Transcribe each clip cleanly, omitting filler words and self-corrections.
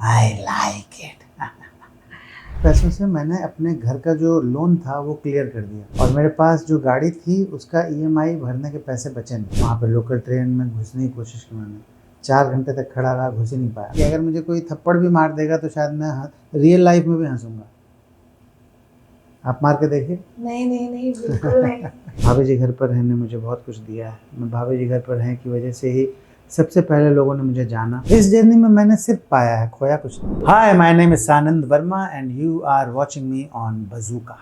I like it. पैसों से मैंने अपने घर का जो लोन था वो क्लियर कर दिया, और मेरे पास जो गाड़ी थी उसका ईएमआई भरने के पैसे बचे नहीं। वहाँ पे लोकल ट्रेन में घुसने की कोशिश की मैंने, 4 घंटे तक खड़ा रहा, घुस ही नहीं पाया कि अगर मुझे कोई थप्पड़ भी मार देगा तो शायद मैं रियल लाइफ में भी हंसूंगा। आप मार के देखिए। नहीं नहीं नहीं, बिल्कुल नहीं। भाभी जी घर पर रहने मुझे बहुत कुछ दिया है। मैं भाभी जी घर पर रहने की वजह से ही सबसे पहले लोगों ने मुझे जाना। इस जर्नी में मैंने सिर्फ पाया है, खोया कुछ नहीं। Hi, my name is Sanand Verma and you are watching me on Bazooka.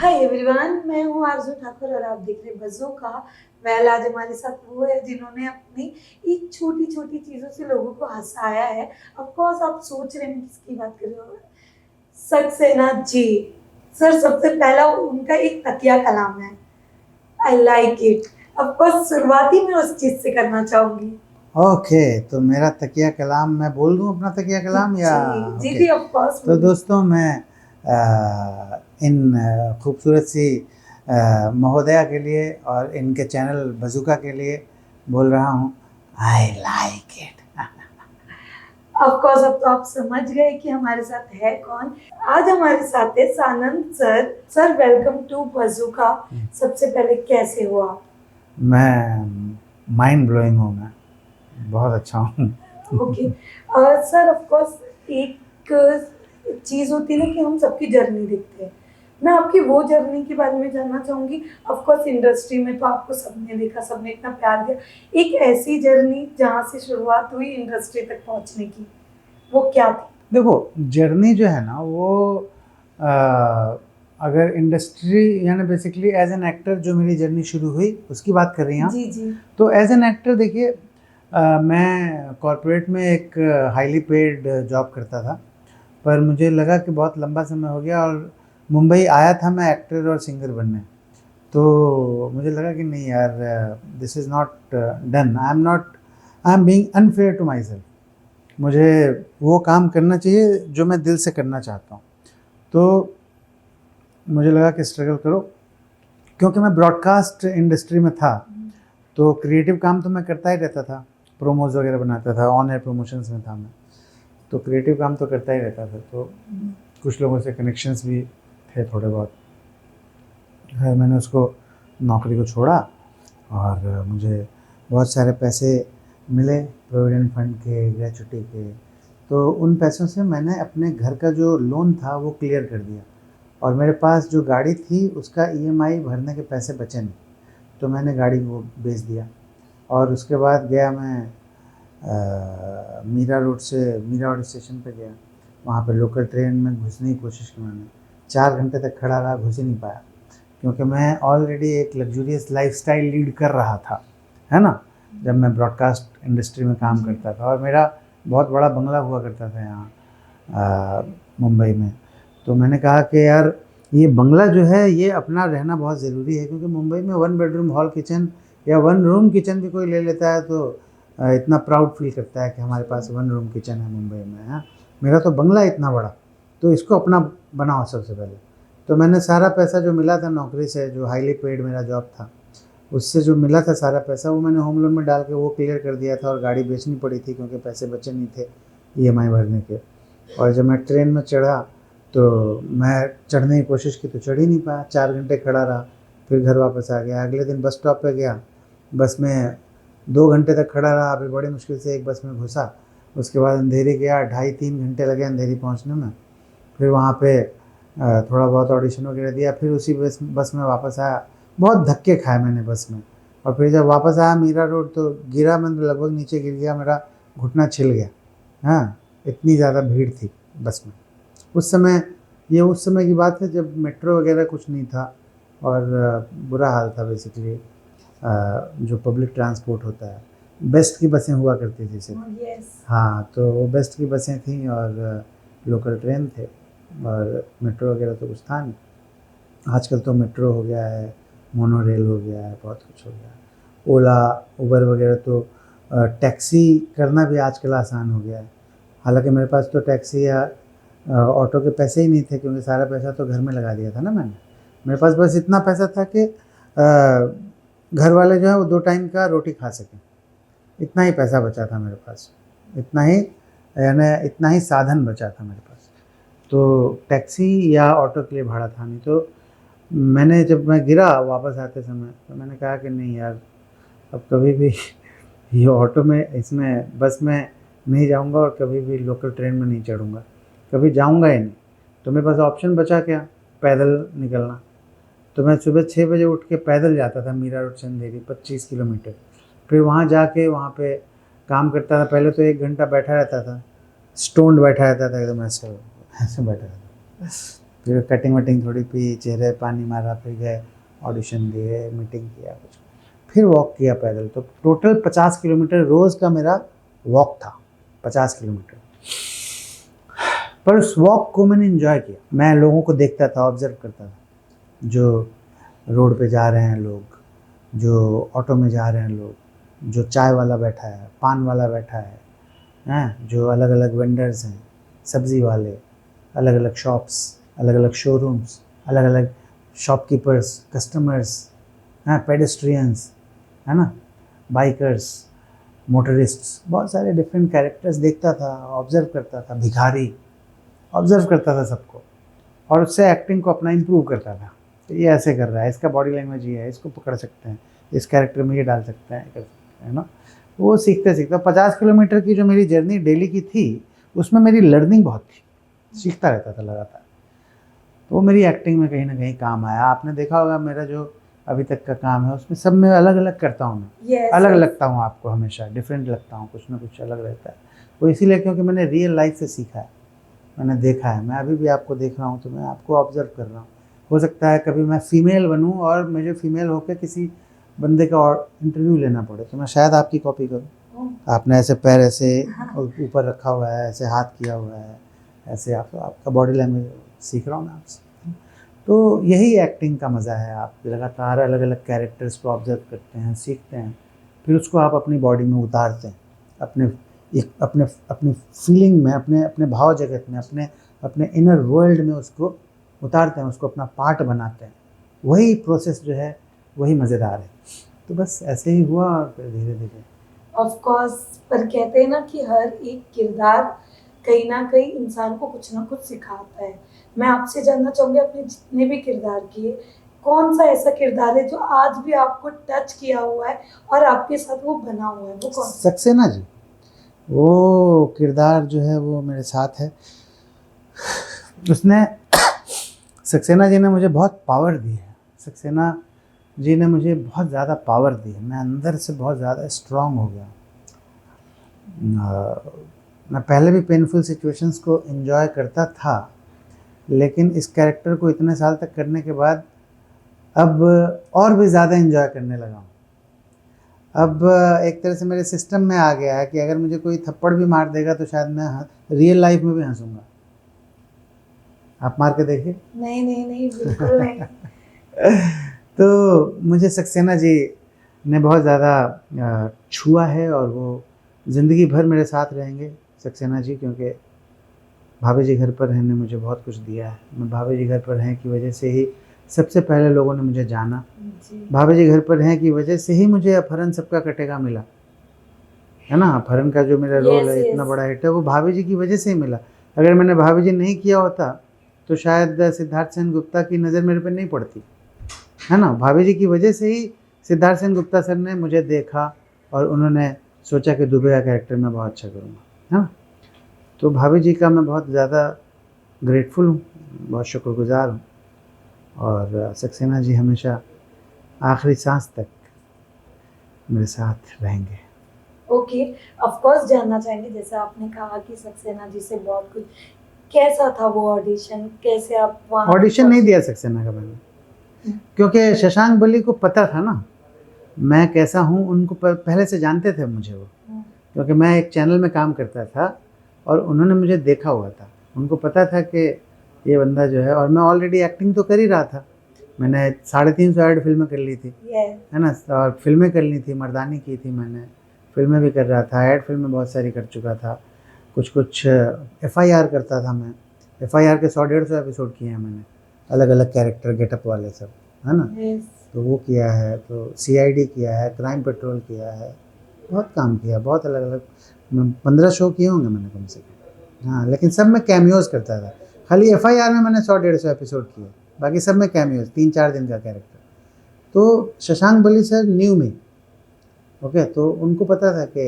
Hi everyone, मैं हूँ आरजू ठाकुर और आप देख रहे हैं बजूका। वेल, आज हमारे साथ वो है जिन्होंने अपनी एक छोटी छोटी चीजों से लोगों को हंसाया है। ऑफ कोर्स आप सोच रहे हैं किसकी बात कर रहे हो। सक्सेना जी। सर, सबसे पहला उनका एक तकिया कलाम है, I like it. Of course शुरुआती मैं उस चीज से करना चाहूंगी। ओके, तो मेरा तकिया कलाम मैं बोल दूं अपना तकिया कलाम या? जी ओके। जी, ऑफ कोर्स। तो दोस्तों, मैं इन खूबसूरत सी महोदया के लिए और इनके चैनल बजूका के लिए बोल रहा हूँ, I like it. Of course, अब तो आप समझ गए कि हमारे साथ है कौन। आज हमारे साथ है Sanand sir. Sir, welcome to Bazooka. सबसे पहले कैसे हो आप? मैं माइंड ब्लोइंग हूँ, मैं बहुत अच्छा हूँ। ओके सर, ऑफ कोर्स एक चीज होती है ना कि हम सबकी जर्नी देखते हैं। मैं आपकी वो जर्नी के बारे में जानना चाहूंगी। ऑफ कोर्स इंडस्ट्री में तो आपको सबने देखा, सबने इतना प्यार दिया। एक ऐसी जर्नी जहाँ से शुरुआत हुई इंडस्ट्री तक पहुँचने की, वो क्या थी? देखो, जर्नी जो है ना वो अगर इंडस्ट्री यानी बेसिकली एज एन एक्टर जो मेरी जर्नी शुरू हुई उसकी बात कर रही हैं आप? जी जी। तो एज एन एक्टर देखिए, मैं कॉरपोरेट में एक हाईली पेड जॉब करता था, पर मुझे लगा कि बहुत लंबा समय हो गया और मुंबई आया था मैं एक्टर और सिंगर बनने। तो मुझे लगा कि नहीं यार, this is not done, I am being unfair to myself. मुझे वो काम करना चाहिए जो मैं दिल से करना चाहता हूँ। तो मुझे लगा कि स्ट्रगल करो, क्योंकि मैं ब्रॉडकास्ट इंडस्ट्री में था तो क्रिएटिव काम तो मैं करता ही रहता था, प्रोमोज वगैरह बनाता था, ऑन एयर प्रमोशंस में था मैं, तो क्रिएटिव काम तो करता ही रहता था। तो कुछ लोगों से कनेक्शंस भी थे थोड़े बहुत। मैंने उसको नौकरी को छोड़ा और मुझे बहुत सारे पैसे मिले प्रोविडेंट फंड के, ग्रेचुटी के। तो उन पैसों से मैंने अपने घर का जो लोन था वो क्लियर कर दिया, और मेरे पास जो गाड़ी थी उसका ईएमआई भरने के पैसे बचे नहीं, तो मैंने गाड़ी को बेच दिया। और उसके बाद गया मैं मीरा रोड स्टेशन पे गया। वहाँ पे लोकल ट्रेन में घुसने की कोशिश की मैंने, 4 घंटे तक खड़ा रहा, घुस ही नहीं पाया, क्योंकि मैं ऑलरेडी एक लग्जूरियस लाइफस्टाइल लीड कर रहा था, है ना, जब मैं ब्रॉडकास्ट इंडस्ट्री में काम करता था। और मेरा बहुत बड़ा बंगला हुआ करता था यहाँ मुंबई में। तो मैंने कहा कि यार, ये बंगला जो है ये अपना रहना बहुत ज़रूरी है, क्योंकि मुंबई में 1 बेडरूम हॉल किचन या 1 रूम किचन भी कोई ले लेता है तो इतना प्राउड फील करता है कि हमारे पास 1 रूम किचन है मुंबई में, है। मेरा तो बंगला इतना बड़ा, तो इसको अपना बनाओ सबसे पहले। तो मैंने सारा पैसा जो मिला था नौकरी से, जो हाईली पेड मेरा जॉब था, उससे जो मिला था सारा पैसा, वो मैंने होम लोन में डाल के वो क्लियर कर दिया था। और गाड़ी बेचनी पड़ी थी क्योंकि पैसे बचे नहीं थे ईएमआई भरने के। और जब मैं ट्रेन में चढ़ा तो मैं चढ़ने की कोशिश की तो चढ़ ही नहीं पाया, 4 घंटे खड़ा रहा, फिर घर वापस आ गया। अगले दिन बस स्टॉप पे गया, बस में 2 घंटे तक खड़ा रहा, फिर बड़ी मुश्किल से एक बस में घुसा। उसके बाद अंधेरी गया, 2.5-3 घंटे लगे अंधेरी पहुंचने में। फिर वहाँ पे थोड़ा बहुत ऑडिशन वगैरह दिया, फिर उसी बस में वापस आया। बहुत धक्के खाए मैंने बस में। और फिर जब वापस आया मीरा रोड तो गिरा, मैं लगभग नीचे गिर गया, मेरा घुटना छिल गया। हाँ, इतनी ज़्यादा भीड़ थी बस में उस समय। ये उस समय की बात है जब मेट्रो वगैरह कुछ नहीं था और बुरा हाल था बेसिकली। जो पब्लिक ट्रांसपोर्ट होता है, बेस्ट की बसें हुआ करती थी सिर्फ। यस। हाँ, तो वो बेस्ट की बसें थीं और लोकल ट्रेन थे, और मेट्रो वगैरह तो कुछ था नहीं। आजकल तो मेट्रो हो गया है, मोनो रेल हो गया है, बहुत कुछ हो गया है। ओला, उबर वगैरह तो टैक्सी करना भी आजकल आसान हो गया है। हालांकि मेरे पास तो टैक्सी या ऑटो के पैसे ही नहीं थे, क्योंकि सारा पैसा तो घर में लगा दिया था ना मैंने। मेरे पास बस इतना पैसा था कि घर वाले जो है वो 2 टाइम का रोटी खा सकें, इतना ही पैसा बचा था मेरे पास। इतना ही यानी इतना ही साधन बचा था मेरे पास, तो टैक्सी या ऑटो के लिए भाड़ा था नहीं। तो मैंने जब मैं गिरा वापस आते समय, तो मैंने कहा कि नहीं यार, अब कभी भी ये ऑटो में, इसमें, बस में नहीं जाऊंगा और कभी भी लोकल ट्रेन में नहीं चढ़ूंगा, कभी जाऊंगा ही नहीं। तो मेरे पास ऑप्शन बचा क्या, पैदल निकलना। तो मैं सुबह 6 बजे उठ के पैदल जाता था मीरा रोड से अंधेरी 25 किलोमीटर। फिर वहाँ जाके वहाँ पे काम करता था। पहले तो 1 घंटा बैठा रहता था, स्टोन्ड बैठा रहता था एकदम, ऐसे ऐसे बैठा रहता था। फिर कटिंग वटिंग थोड़ी पी, चेहरे पानी मारा, फिर गए ऑडिशन दिए, मीटिंग किया कुछ, फिर वॉक किया पैदल। तो टोटल 50 किलोमीटर रोज़ का मेरा वॉक था, 50 किलोमीटर। पर उस वॉक को मैंने इन्जॉय किया। मैं लोगों को देखता था, ऑब्जर्व करता था, जो रोड पे जा रहे हैं लोग, जो ऑटो में जा रहे हैं लोग, जो चाय वाला बैठा है, पान वाला बैठा है, जो अलग अलग वेंडर्स हैं, सब्ज़ी वाले, अलग अलग शॉप्स, अलग अलग शोरूम्स, अलग अलग शॉपकीपर्स, कस्टमर्स, हैं, पेडेस्ट्रियंस, है ना, बाइकर्स, मोटरिस्ट्स, बहुत सारे डिफरेंट कैरेक्टर्स देखता था, ऑब्जर्व करता था, भिखारी, ऑब्जर्व करता था सबको, और उससे एक्टिंग को अपना इम्प्रूव करता था। तो ये ऐसे कर रहा है, इसका बॉडी लैंग्वेज ये है, इसको पकड़ सकते हैं, इस कैरेक्टर में ये डाल सकते हैं, कर सकते हैं ना। वो सीखते सीखते 50 किलोमीटर की जो मेरी जर्नी डेली की थी, उसमें मेरी लर्निंग बहुत थी, सीखता रहता था लगातार। तो वो मेरी एक्टिंग में कहीं ना कहीं काम आया। आपने देखा होगा मेरा जो अभी तक का काम है, उसमें सब मैं अलग अलग करता हूँ, मैं अलग लगता हूँ आपको, हमेशा डिफरेंट लगता हूँ, कुछ ना कुछ अलग रहता है। वो इसीलिए क्योंकि मैंने रियल लाइफ से सीखा है, मैंने देखा है। मैं अभी भी आपको देख रहा हूँ, तो मैं आपको ऑब्जर्व कर रहा हूँ। हो सकता है कभी मैं फ़ीमेल बनूँ और मुझे फ़ीमेल होकर किसी बंदे का और इंटरव्यू लेना पड़े, तो मैं शायद आपकी कॉपी करूँ। आपने ऐसे पैर ऐसे ऊपर रखा हुआ है, ऐसे हाथ किया हुआ है, ऐसे आपका बॉडी लैंग्वेज सीख रहा हूँ मैं आपसे। तो यही एक्टिंग का मज़ा है, आप लगातार अलग अलग कैरेक्टर्स को ऑब्जर्व करते हैं, सीखते हैं, फिर उसको आप अपनी बॉडी में उतारते हैं, अपने अपनी फीलिंग में, अपने भाव जगत में, अपने इनर वर्ल्ड में उसको उतारते हैं, उसको अपना पार्ट बनाते हैं। वही प्रोसेस जो है वही मज़ेदार है। तो बस ऐसे ही हुआ, और फिर धीरे धीरे। ऑफ कोर्स, पर कहते हैं ना कि हर एक किरदार कहीं ना कहीं इंसान को कुछ ना कुछ सिखाता है। मैं आपसे जानना चाहूँगी, आपने जितने भी किरदार किए, कौन सा ऐसा किरदार है जो आज भी आपको टच किया हुआ है और आपके साथ वो बना हुआ है, वो कौन सा? सक्सेना जी, वो किरदार जो है वो मेरे साथ है। उसने सक्सेना जी ने मुझे बहुत पावर दी है। सक्सेना जी ने मुझे बहुत ज़्यादा पावर दी है। मैं अंदर से बहुत ज़्यादा स्ट्रांग हो गया। मैं पहले भी पेनफुल सिचुएशंस को एंजॉय करता था, लेकिन इस कैरेक्टर को इतने साल तक करने के बाद अब और भी ज़्यादा एंजॉय करने लगा हूँ। अब एक तरह से मेरे सिस्टम में आ गया है कि अगर मुझे कोई थप्पड़ भी मार देगा तो शायद मैं रियल लाइफ में भी हंसूंगा। आप मार के देखिए। नहीं नहीं नहीं, बिल्कुल नहीं। तो मुझे सक्सेना जी ने बहुत ज़्यादा छुआ है, और वो ज़िंदगी भर मेरे साथ रहेंगे सक्सेना जी, क्योंकि भाभी जी घर पर रहने मुझे बहुत कुछ दिया है। मैं भाभी जी घर पर रहने की वजह से ही सबसे पहले लोगों ने मुझे जाना। भाभी जी घर पर रहने की वजह से ही मुझे अपहरण सबका कटेगा मिला, है ना। अपहरण का जो मेरा रोल है, इतना बड़ा हिट है, वो भाभी जी की वजह से ही मिला। अगर मैंने भाभी जी नहीं किया होता तो शायद सिद्धार्थ सेन गुप्ता की नज़र मेरे पे नहीं पड़ती, है ना। भाभी जी की वजह से ही सिद्धार्थ सेन गुप्ता सर ने मुझे देखा और उन्होंने सोचा कि दुबे का कैरेक्टर मैं बहुत अच्छा करूँगा, है ना। तो भाभी जी का मैं बहुत ज़्यादा ग्रेटफुल हूँ, बहुत शुक्रगुजार हूँ, और सक्सेना जी हमेशा आखिरी सांस तक मेरे साथ रहेंगे। ओके, ऑफ कोर्स जानना चाहेंगे, जैसे आपने कहा कि सक्सेना जी से बहुत कुछ, कैसा था वो ऑडिशन, कैसे आप वहाँ? ऑडिशन नहीं दिया सक्सेना का मैंने, क्योंकि शशांक बली को पता था ना मैं कैसा हूँ। उनको पहले से जानते थे मुझे वो, क्योंकि मैं एक चैनल में काम करता था और उन्होंने मुझे देखा हुआ था। उनको पता था कि ये बंदा जो है, और मैं ऑलरेडी एक्टिंग तो कर ही रहा था। मैंने 350 ऐड फिल्में कर ली थी, है ना, और फिल्में कर ली थी, मर्दानी की थी मैंने, फिल्में भी कर रहा था, ऐड फिल्में बहुत सारी कर चुका था, कुछ FIR करता था मैं। FIR के 100-150 एपिसोड किए हैं मैंने, अलग अलग कैरेक्टर गेटअप वाले सब, है ना। तो वो किया है, तो CID किया है, क्राइम पेट्रोल किया है, बहुत काम किया, बहुत अलग अलग 15 शो किए होंगे मैंने कम से कम। हाँ, लेकिन सब में कैमियोज करता था। खाली FIR में मैंने 100-150 एपिसोड किए, बाकी सब में कैमियोज, 3-4 दिन का कैरेक्टर। तो शशांक बली सर न्यू मी, ओके, तो उनको पता था कि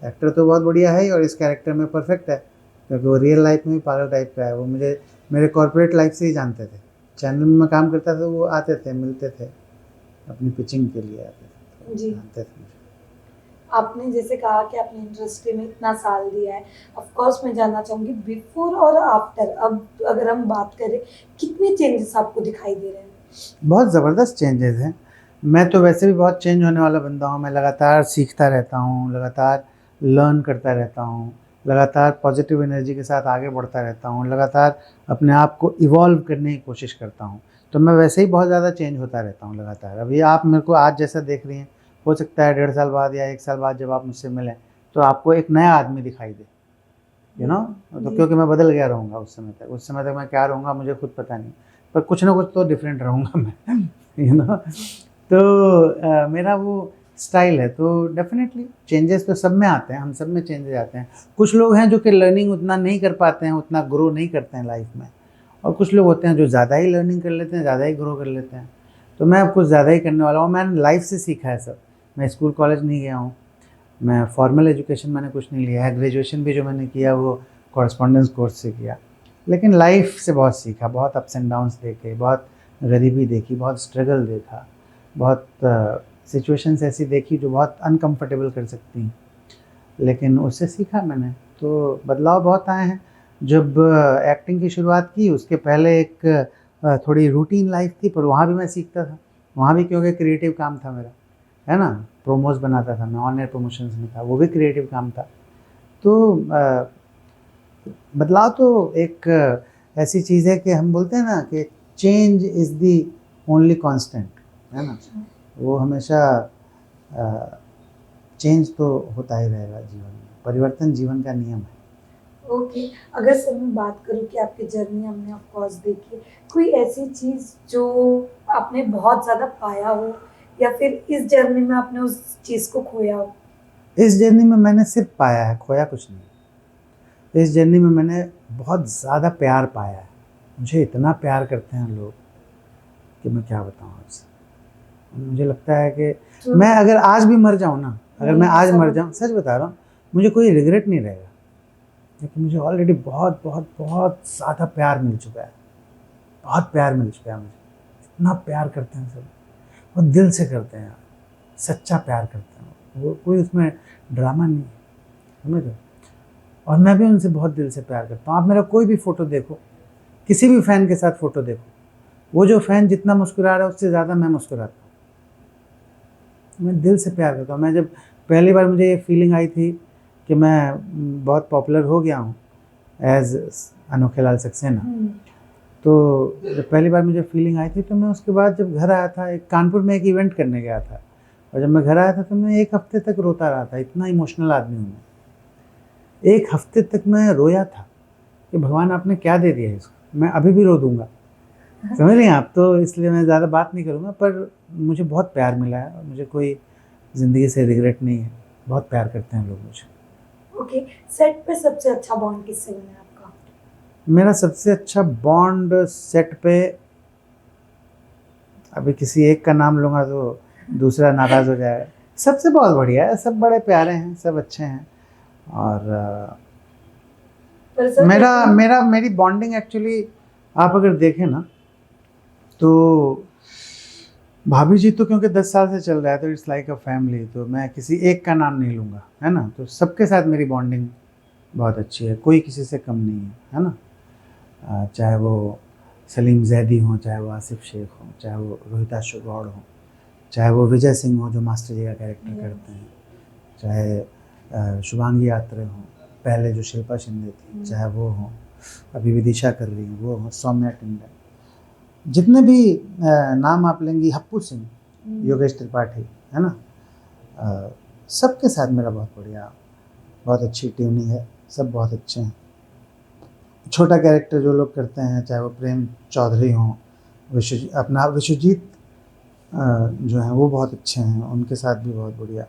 एक्टर तो बहुत बढ़िया है और इस कैरेक्टर में परफेक्ट है, क्योंकि वो रियल लाइफ में भी पागल टाइप का है। वो मुझे मेरे कॉर्पोरेट लाइफ से ही जानते थे, चैनल में मैं काम करता था, वो आते थे, मिलते थे, अपनी पिचिंग के लिए आते थे, तो जी। जानते थे मुझे। आपने जैसे कहा कि आपने इंडस्ट्री में इतना साल दिया है, ऑफ कोर्स मैं जानना चाहूँगी बिफोर और आफ्टर, अब अगर हम बात करें कितने चेंजेस आपको दिखाई दे रहे हैं? बहुत ज़बरदस्त चेंजेस हैं। मैं तो वैसे भी बहुत चेंज होने वाला बंदा हूँ। मैं लगातार सीखता रहता हूँ, लगातार लर्न करता रहता हूँ, लगातार पॉजिटिव एनर्जी के साथ आगे बढ़ता रहता हूँ, लगातार अपने आप को इवॉल्व करने की कोशिश करता हूँ। तो मैं वैसे ही बहुत ज़्यादा चेंज होता रहता हूँ लगातार। अभी आप मेरे को आज जैसा देख रही हैं, हो सकता है 1.5 साल बाद या 1 साल बाद जब आप मुझसे मिलें तो आपको एक नया आदमी दिखाई दे, यू नो। तो जी। क्योंकि मैं बदल गया रहूँगा उस समय तक। उस समय तक मैं क्या रहूँगा मुझे खुद पता नहीं, पर कुछ ना कुछ तो डिफरेंट रहूँगा मैं, यू नो। तो मेरा वो स्टाइल है। तो डेफिनेटली चेंजेस तो सब में आते हैं, हम सब में चेंजेस आते हैं। कुछ लोग हैं जो कि लर्निंग उतना नहीं कर पाते हैं, उतना ग्रो नहीं करते हैं लाइफ में, और कुछ लोग होते हैं जो ज़्यादा ही लर्निंग कर लेते हैं, ज़्यादा ही ग्रो कर लेते हैं। तो मैं अब कुछ ज़्यादा ही करने वाला हूँ। मैंने लाइफ से सीखा है सब। मैं स्कूल कॉलेज नहीं गया हूँ, मैं फॉर्मल एजुकेशन मैंने कुछ नहीं लिया है। ग्रेजुएशन भी जो मैंने किया वो कॉरस्पॉन्डेंस कोर्स से किया। लेकिन लाइफ से बहुत सीखा, बहुत अप्स एंड डाउन्स देखे, बहुत गरीबी देखी, बहुत स्ट्रगल देखा, बहुत सिचुएशंस ऐसी देखी जो बहुत अनकंफर्टेबल कर सकती हैं, लेकिन उससे सीखा मैंने। तो बदलाव बहुत आए हैं। जब एक्टिंग की शुरुआत की उसके पहले एक थोड़ी रूटीन लाइफ थी, पर वहाँ भी मैं सीखता था। वहाँ भी क्योंकि क्रिएटिव काम था मेरा, है ना। प्रोमोज बनाता था मैं, ऑन एयर प्रमोशंस में था, वो भी क्रिएटिव काम था। तो बदलाव तो एक ऐसी चीज़ है कि हम बोलते हैं ना कि change is the only constant, है ना। वो हमेशा चेंज तो होता ही रहेगा जीवन में। परिवर्तन जीवन का नियम है। ओके, अगर सर मैं बात करूँ कि आपकी जर्नी हमने ऑफ कोर्स देखी है, कोई ऐसी चीज़ जो आपने बहुत ज़्यादा पाया हो या फिर इस जर्नी में आपने उस चीज़ को खोया हो? इस जर्नी में मैंने सिर्फ पाया है, खोया कुछ नहीं। इस जर्नी में मैंने बहुत ज़्यादा प्यार पाया है। मुझे इतना प्यार करते हैं लोग कि मैं क्या बताऊँ आपसे। मुझे लगता है कि मैं अगर आज भी मर जाऊँ ना, अगर मैं आज मर जाऊँ, सच बता रहा हूँ, मुझे कोई रिग्रेट नहीं रहेगा, क्योंकि मुझे ऑलरेडी बहुत बहुत बहुत ज़्यादा प्यार मिल चुका है। बहुत प्यार मिल चुका है मुझे। इतना प्यार करते हैं सब, बहुत दिल से करते हैं, सच्चा प्यार करते हैं। वो कोई उसमें ड्रामा नहीं है, समझ लो। और मैं भी उनसे बहुत दिल से प्यार करता हूँ। आप मेरा कोई भी फ़ोटो देखो, किसी भी फ़ैन के साथ फ़ोटो देखो, वो जो फ़ैन जितना मुस्कुरा रहा है उससे ज़्यादा मैं मुस्कुराता हूँ। मैं दिल से प्यार करता हूँ। मैं जब पहली बार मुझे ये फीलिंग आई थी कि मैं बहुत पॉपुलर हो गया हूँ एज अनोखे लाल सक्सेना, तो जब पहली बार मुझे फीलिंग आई थी, तो मैं उसके बाद जब घर आया था, एक कानपुर में एक इवेंट करने गया था, और जब मैं घर आया था तो मैं 1 हफ्ते तक रोता रहा था। इतना इमोशनल आदमी हूँ मैं। 1 हफ्ते तक मैं रोया था कि भगवान आपने क्या दे दिया इसको। मैं अभी भी रो दूंगा, समझ रही हैं आप। तो इसलिए मैं ज़्यादा बात नहीं करूँगा, पर मुझे बहुत प्यार मिला है और मुझे कोई ज़िंदगी से रिग्रेट नहीं है। बहुत प्यार करते हैं लोग मुझे। ओके, सेट पे सबसे अच्छा बॉन्ड किससे बना है आपका? मेरा सबसे अच्छा बॉन्ड सेट पे, अभी किसी एक का नाम लूँगा तो दूसरा नाराज़ हो जाएगा। सबसे बहुत बढ़िया है, सब बड़े प्यारे हैं, सब अच्छे हैं। और पर सर मेरी बॉन्डिंग एक्चुअली आप अगर देखें ना, तो भाभी जी तो क्योंकि 10 साल से चल रहा है, तो इट्स लाइक अ फैमिली। तो मैं किसी एक का नाम नहीं लूँगा, है ना। तो सबके साथ मेरी बॉन्डिंग बहुत अच्छी है, कोई किसी से कम नहीं है ना। चाहे वो सलीम जैदी हों, चाहे वो आसिफ शेख हों, चाहे वो रोहिता गौड़ हों, चाहे वो विजय सिंह हो जो मास्टर जी का कैरेक्टर करते हैं, चाहे शुभांगी आत्रे हों, पहले जो शिल्पा शिंदे थी, चाहे वो हों, अभी विदिशा कर रही हैं, वो हों, सौम्या टंडन, जितने भी नाम आप लेंगी, हप्पू सिंह, योगेश त्रिपाठी, है ना। सबके साथ मेरा बहुत बढ़िया, बहुत अच्छी ट्यूनिंग है, सब बहुत अच्छे हैं। छोटा कैरेक्टर जो लोग करते हैं, चाहे वो प्रेम चौधरी हों, विश्वजीत जो हैं वो बहुत अच्छे हैं, उनके साथ भी बहुत बढ़िया।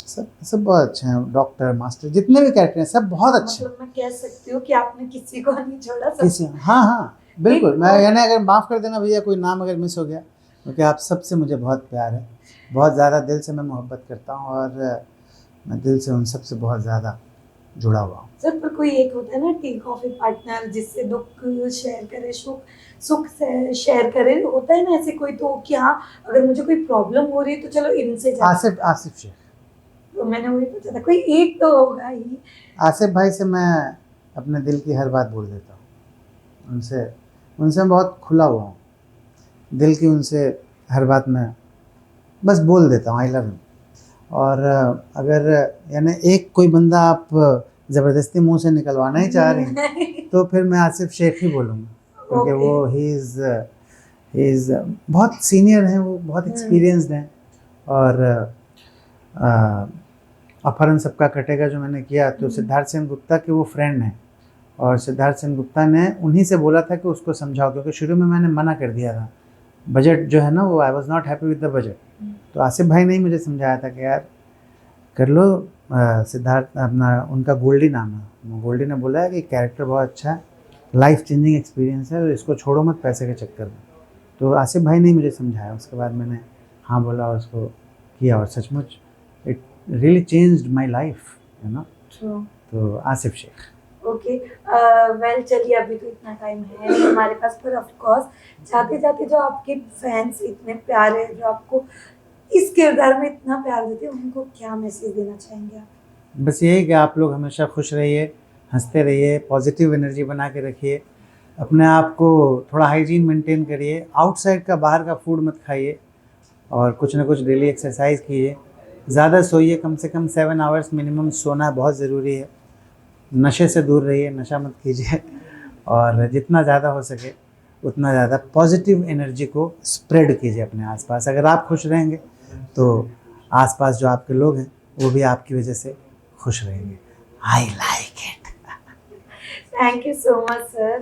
सब सब बहुत अच्छे हैं, डॉक्टर मास्टर जितने भी कैरेक्टर हैं सब बहुत अच्छे हैं। मतलब मैं कह सकती हूँ कि आपने किसी को नहीं छोड़ा, सब किसी हाँ हाँ बिल्कुल, एक मैं और- यानी अगर माफ़ कर देना भैया कोई नाम अगर मिस हो गया, क्योंकि आप सबसे मुझे बहुत प्यार है, बहुत ज़्यादा दिल से मैं मोहब्बत करता हूँ और मैं दिल से उन सबसे बहुत ज़्यादा जुड़ा हुआ हूँ। सर पर कोई एक होता है ना टी कॉफी पार्टनर, जिससे दुख शेयर करे, सुख सुख से शेयर करे, होता है ना ऐसे कोई, तो कि हाँ अगर मुझे कोई प्रॉब्लम हो रही है तो चलो इनसे जा, आसिफ आसिफ शेख, तो मैंने वही पूछा था कोई एक तो होगा ही। आसिफ भाई से मैं अपने दिल की हर बात बोल देता हूँ, उनसे उनसे मैं बहुत खुला हुआ हूँ, दिल की उनसे हर बात मैं बस बोल देता हूँ आई लव यू। और अगर यानी एक कोई बंदा आप ज़बरदस्ती मुंह से निकलवाना ही चाह रहे हैं तो फिर मैं आसिफ शेख ही बोलूँगा, क्योंकि वो ही इज़ बहुत सीनियर हैं, वो बहुत एक्सपीरियंस्ड हैं। और अपहरण सबका कटेगा जो मैंने किया तो सिद्धार्थ सेन गुप्ता के वो फ्रेंड हैं, और सिद्धार्थ सेन गुप्ता ने उन्हीं से बोला था कि उसको समझाओ, क्योंकि शुरू में मैंने मना कर दिया था, बजट जो है ना वो I was not happy with the budget. तो आसिफ भाई ने ही मुझे समझाया था कि यार कर लो, सिद्धार्थ अपना उनका गोल्डी नाम है, गोल्डी ने बोला है कि कैरेक्टर बहुत अच्छा है, लाइफ चेंजिंग एक्सपीरियंस है, तो इसको छोड़ो मत पैसे के चक्कर में। तो आसिफ भाई ने ही मुझे समझाया, उसके बाद मैंने हाँ बोला, उसको किया, और सचमुच it really changed my life you know. तो आसिफ शेख। ओके वेल, चलिए अभी तो इतना टाइम है नहीं हमारे पास, पर ऑफ कोर्स जाते जाते जो आपके फैंस इतने प्यारे हैं, जो आपको इस किरदार में इतना प्यार देते हैं, उनको क्या मैसेज देना चाहेंगे आप? बस यही कि आप लोग हमेशा खुश रहिए, हंसते रहिए, पॉजिटिव एनर्जी बना के रखिए, अपने आप को थोड़ा हाइजीन मेंटेन करिए, आउटसाइड का बाहर का फूड मत खाइए, और कुछ ना कुछ डेली एक्सरसाइज कीजिए, ज़्यादा सोइए, कम से कम 7 आवर्स मिनिमम सोना बहुत ज़रूरी है, नशे से दूर रहिए, नशा मत कीजिए, और जितना ज़्यादा हो सके उतना ज़्यादा पॉजिटिव एनर्जी को स्प्रेड कीजिए अपने आसपास। अगर आप खुश रहेंगे तो आसपास जो आपके लोग हैं वो भी आपकी वजह से खुश रहेंगे। I like it. Thank you so much sir.